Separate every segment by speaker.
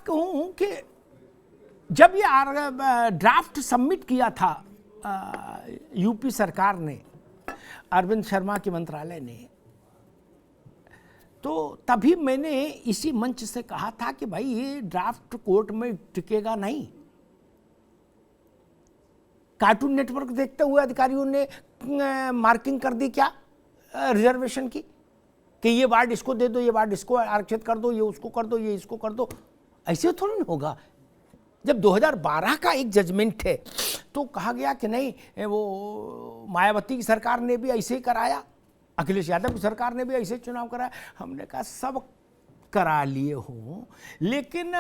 Speaker 1: कहूं कि जब ये ड्राफ्ट सबमिट किया था यूपी सरकार ने, अरविंद शर्मा के मंत्रालय ने, तो तभी मैंने इसी मंच से कहा था कि भाई ये ड्राफ्ट कोर्ट में टिकेगा नहीं। कार्टून नेटवर्क देखते हुए अधिकारियों ने मार्किंग कर दी क्या रिजर्वेशन की, कि ये वार्ड इसको दे दो, ये वार्ड इसको आरक्षित कर दो, ये उसको कर दो, ये इसको कर दो। ऐसे थोड़ा नहीं होगा। जब 2012 का एक जजमेंट है तो कहा गया कि नहीं, वो मायावती की सरकार ने भी ऐसे ही कराया, अखिलेश यादव की सरकार ने भी ऐसे चुनाव कराया। हमने कहा सब करा लिए हो, लेकिन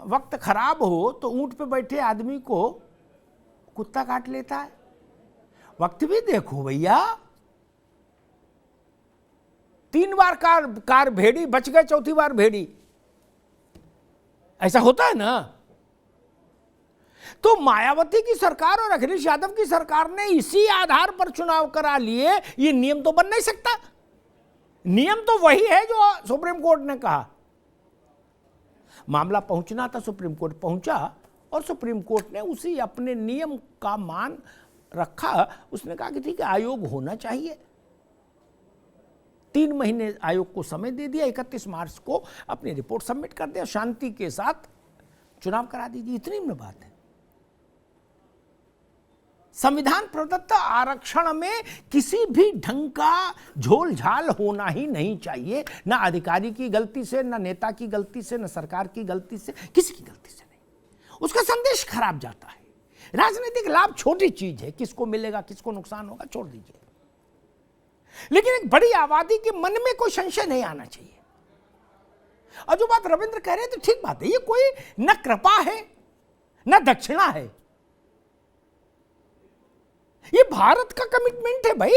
Speaker 1: वक्त खराब हो तो ऊंट पे बैठे आदमी को कुत्ता काट लेता है। वक्त भी देखो भैया, 3 बार कार भेड़ी, बच गए 4थी बार भेड़ी। ऐसा होता है ना। तो मायावती की सरकार और अखिलेश यादव की सरकार ने इसी आधार पर चुनाव करा लिए, ये नियम तो बन नहीं सकता। नियम तो वही है जो सुप्रीम कोर्ट ने कहा। मामला पहुंचना था, सुप्रीम कोर्ट पहुंचा और सुप्रीम कोर्ट ने उसी अपने नियम का मान रखा। उसने कहा कि ठीक है, आयोग होना चाहिए। 3 महीने आयोग को समय दे दिया, 31 मार्च को अपनी रिपोर्ट सबमिट कर दिया, शांति के साथ चुनाव करा दीजिए। इतनी में बात है। संविधान प्रदत्त आरक्षण में किसी भी ढंग का झोल झाल होना ही नहीं चाहिए, ना अधिकारी की गलती से, ना नेता की गलती से, ना सरकार की गलती से, किसी की गलती से नहीं। उसका संदेश खराब जाता है। राजनीतिक लाभ छोटी चीज है, किसको मिलेगा किसको नुकसान होगा छोड़ दीजिए, लेकिन एक बड़ी आबादी के मन में कोई संशय नहीं आना चाहिए। और जो बात रविंद्र कह रहे हैं तो ठीक बात है, ये कोई न कृपा है न दक्षिणा है, ये भारत का कमिटमेंट है भाई।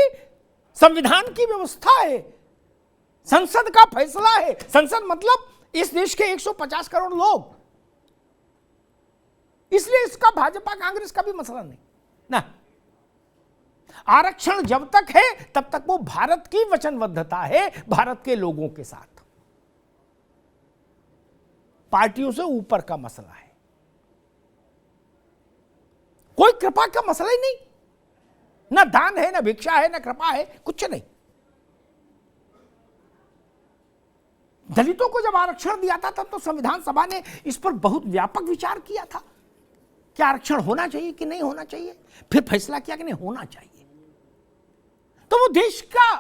Speaker 1: संविधान की व्यवस्था है, संसद का फैसला है। संसद मतलब इस देश के 150 करोड़ लोग, इसलिए इसका भाजपा कांग्रेस का भी मसला नहीं ना। आरक्षण जब तक है तब तक वो भारत की वचनबद्धता है, भारत के लोगों के साथ। पार्टियों से ऊपर का मसला है, कोई कृपा का मसला ही नहीं। ना दान है, ना भिक्षा है, ना कृपा है, कुछ नहीं। दलितों को जब आरक्षण दिया था तब तो संविधान सभा ने इस पर बहुत व्यापक विचार किया था कि आरक्षण होना चाहिए कि नहीं होना चाहिए। फिर फैसला किया कि नहीं होना चाहिए। तो वो देश का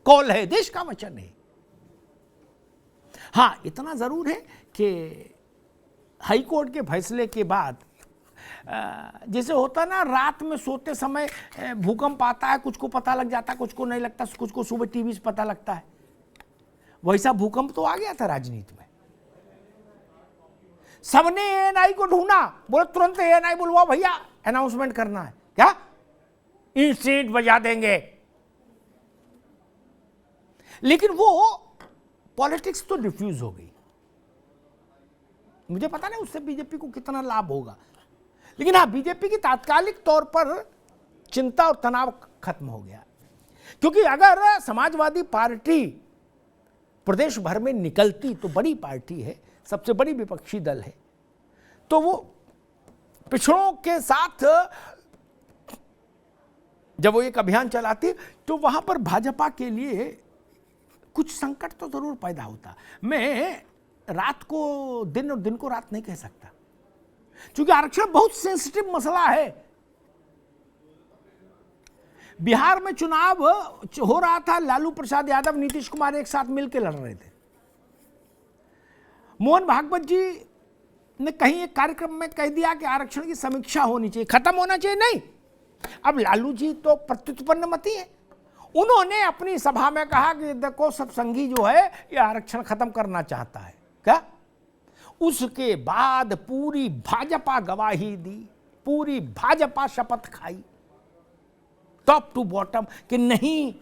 Speaker 1: कॉल है, देश का वचन है। हां, इतना जरूर है कि हाई कोर्ट के फैसले के बाद जैसे होता ना, रात में सोते समय भूकंप आता है, कुछ को पता लग जाता है, कुछ को नहीं लगता, कुछ को सुबह टीवी से पता लगता है, वैसा भूकंप तो आ गया था राजनीति में। सबने एएनआई को ढूंढा, बोले तुरंत एएनआई बुलवाओ भैया, अनाउंसमेंट करना है। क्या इंस्टीट्यूट बजा देंगे। लेकिन वो पॉलिटिक्स तो डिफ्यूज हो गई। मुझे पता नहीं उससे बीजेपी को कितना लाभ होगा, लेकिन हाँ, बीजेपी की तात्कालिक तौर पर चिंता और तनाव खत्म हो गया। क्योंकि अगर समाजवादी पार्टी प्रदेश भर में निकलती तो बड़ी पार्टी है, सबसे बड़ी विपक्षी दल है, तो वो पिछड़ों के साथ जब वो एक अभियान चलाती तो वहां पर भाजपा के लिए कुछ संकट तो जरूर पैदा होता। मैं रात को दिन और दिन को रात नहीं कह सकता, क्योंकि आरक्षण बहुत सेंसिटिव मसला है। बिहार में चुनाव हो रहा था, लालू प्रसाद यादव, नीतीश कुमार एक साथ मिलकर लड़ रहे थे। मोहन भागवत जी ने कहीं एक कार्यक्रम में कह दिया कि आरक्षण की समीक्षा होनी चाहिए, खत्म होना चाहिए नहीं। अब लालू जी तो प्रत्युत्पन्न मती है, उन्होंने अपनी सभा में कहा कि देखो सत्संगी जो है ये आरक्षण खत्म करना चाहता है। क्या? उसके बाद पूरी भाजपा गवाही दी, पूरी भाजपा शपथ खाई टॉप टू बॉटम कि नहीं,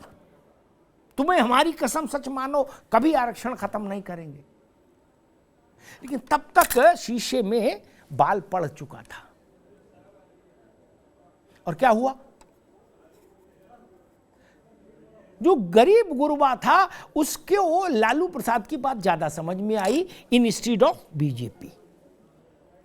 Speaker 1: तुम्हें हमारी कसम सच मानो, कभी आरक्षण खत्म नहीं करेंगे। लेकिन तब तक शीशे में बाल पड़ चुका था। और क्या हुआ? जो गरीब गुरबा था उसके वो लालू प्रसाद की बात ज्यादा समझ में आई इंस्टीड ऑफ बीजेपी।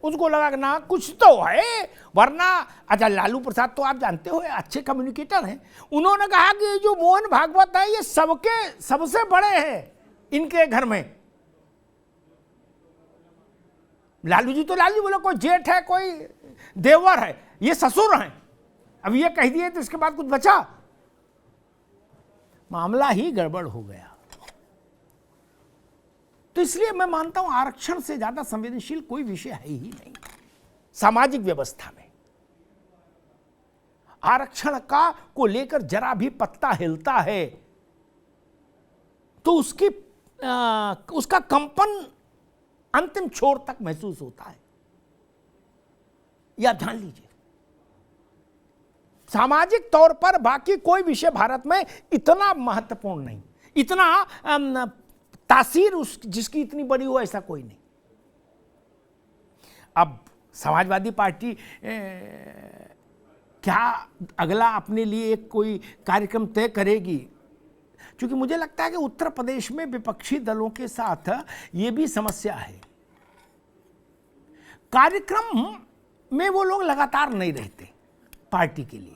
Speaker 1: उसको लगा कि ना कुछ तो है, वरना अच्छा लालू प्रसाद तो आप जानते हो अच्छे कम्युनिकेटर हैं। उन्होंने कहा कि जो मोहन भागवत है ये सबके सबसे बड़े हैं इनके घर में। लालू जी तो लालू जी बोले कोई जेठ है कोई देवर है, ये ससुर हैं। अब ये कह दिए तो इसके बाद कुछ बचा, मामला ही गड़बड़ हो गया। तो इसलिए मैं मानता हूं आरक्षण से ज्यादा संवेदनशील कोई विषय है ही नहीं सामाजिक व्यवस्था में। आरक्षण का को लेकर जरा भी पत्ता हिलता है तो उसका कंपन अंतिम छोर तक महसूस होता है। यह आप जान लीजिए, सामाजिक तौर पर बाकी कोई विषय भारत में इतना महत्वपूर्ण नहीं, इतना तासीर जिसकी इतनी बड़ी हो ऐसा कोई नहीं। अब समाजवादी पार्टी क्या अगला अपने लिए एक कोई कार्यक्रम तय करेगी, क्योंकि मुझे लगता है कि उत्तर प्रदेश में विपक्षी दलों के साथ ये भी समस्या है। कार्यक्रम में वो लोग लगातार नहीं रहते पार्टी के लिए,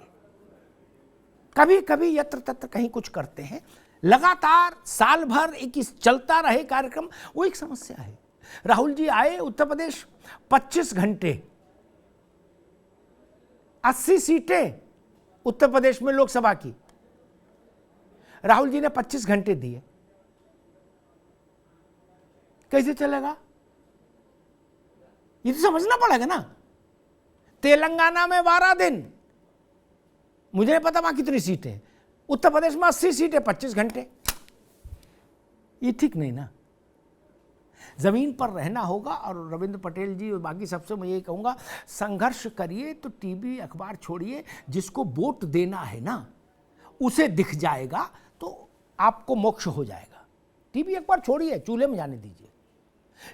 Speaker 1: कभी कभी यत्र तत्र कहीं कुछ करते हैं। लगातार साल भर एक चलता रहे कार्यक्रम, वो एक समस्या है। राहुल जी आए उत्तर प्रदेश, 25 घंटे 80 सीटें उत्तर प्रदेश में लोकसभा की राहुल जी ने 25 घंटे दिए, कैसे चलेगा? ये तो समझना पड़ेगा ना। तेलंगाना में 12 दिन, मुझे नहीं पता वहां कितनी सीटें, उत्तर प्रदेश में 80 सीटें 25 घंटे, ये ठीक नहीं ना। जमीन पर रहना होगा। और रविंद्र पटेल जी और बाकी सबसे मैं यही कहूंगा, संघर्ष करिए तो टीवी अखबार छोड़िए, जिसको वोट देना है ना उसे दिख जाएगा तो आपको मोक्ष हो जाएगा। टीवी अखबार छोड़िए, चूल्हे में जाने दीजिए।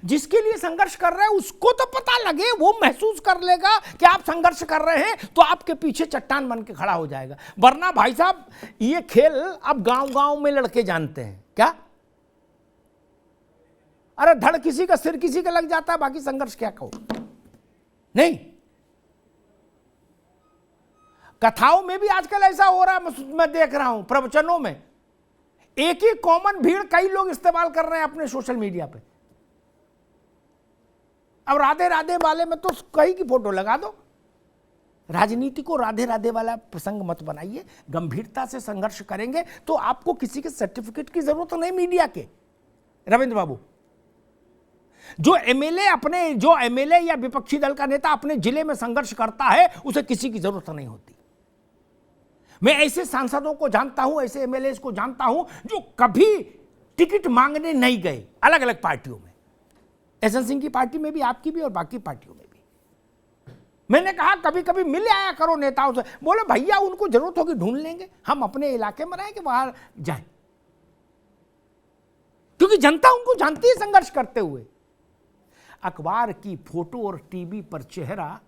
Speaker 1: जिसके लिए संघर्ष कर रहे हैं उसको तो पता लगे, वो महसूस कर लेगा कि आप संघर्ष कर रहे हैं, तो आपके पीछे चट्टान बन के खड़ा हो जाएगा। वरना भाई साहब ये खेल अब गांव गांव में लड़के जानते हैं क्या? अरे धड़ किसी का सिर किसी का लग जाता है, बाकी संघर्ष क्या कहो। नहीं, कथाओं में भी आजकल ऐसा हो रहा है, मैं देख रहा हूं प्रवचनों में एक ही कॉमन भीड़ कई लोग इस्तेमाल कर रहे हैं अपने सोशल मीडिया पे। अब राधे राधे वाले में तो कहीं की फोटो लगा दो। राजनीति को राधे राधे वाला प्रसंग मत बनाइए। गंभीरता से संघर्ष करेंगे तो आपको किसी के सर्टिफिकेट की जरूरत नहीं। मीडिया के रविंद्र बाबू, जो एमएलए या विपक्षी दल का नेता अपने जिले में संघर्ष करता है उसे किसी की जरूरत नहीं होती। मैं ऐसे सांसदों को जानता हूं, ऐसे एमएलए को जानता हूं जो कभी टिकट मांगने नहीं गए अलग अलग पार्टियों में, एसएन सिंह की पार्टी में भी, आपकी भी और बाकी पार्टियों में भी। मैंने कहा कभी कभी मिल आया करो नेताओं से। बोले भैया उनको जरूरत होगी ढूंढ लेंगे, हम अपने इलाके में रहें कि बाहर जाएं, क्योंकि जनता उनको जानती है संघर्ष करते हुए। अखबार की फोटो और टीवी पर चेहरा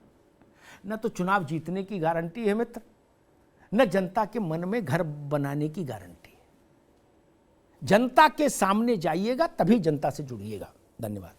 Speaker 1: न तो चुनाव जीतने की गारंटी है मित्र, न जनता के मन में घर बनाने की गारंटी है। जनता के सामने जाइएगा तभी जनता से जुड़िएगा। धन्यवाद।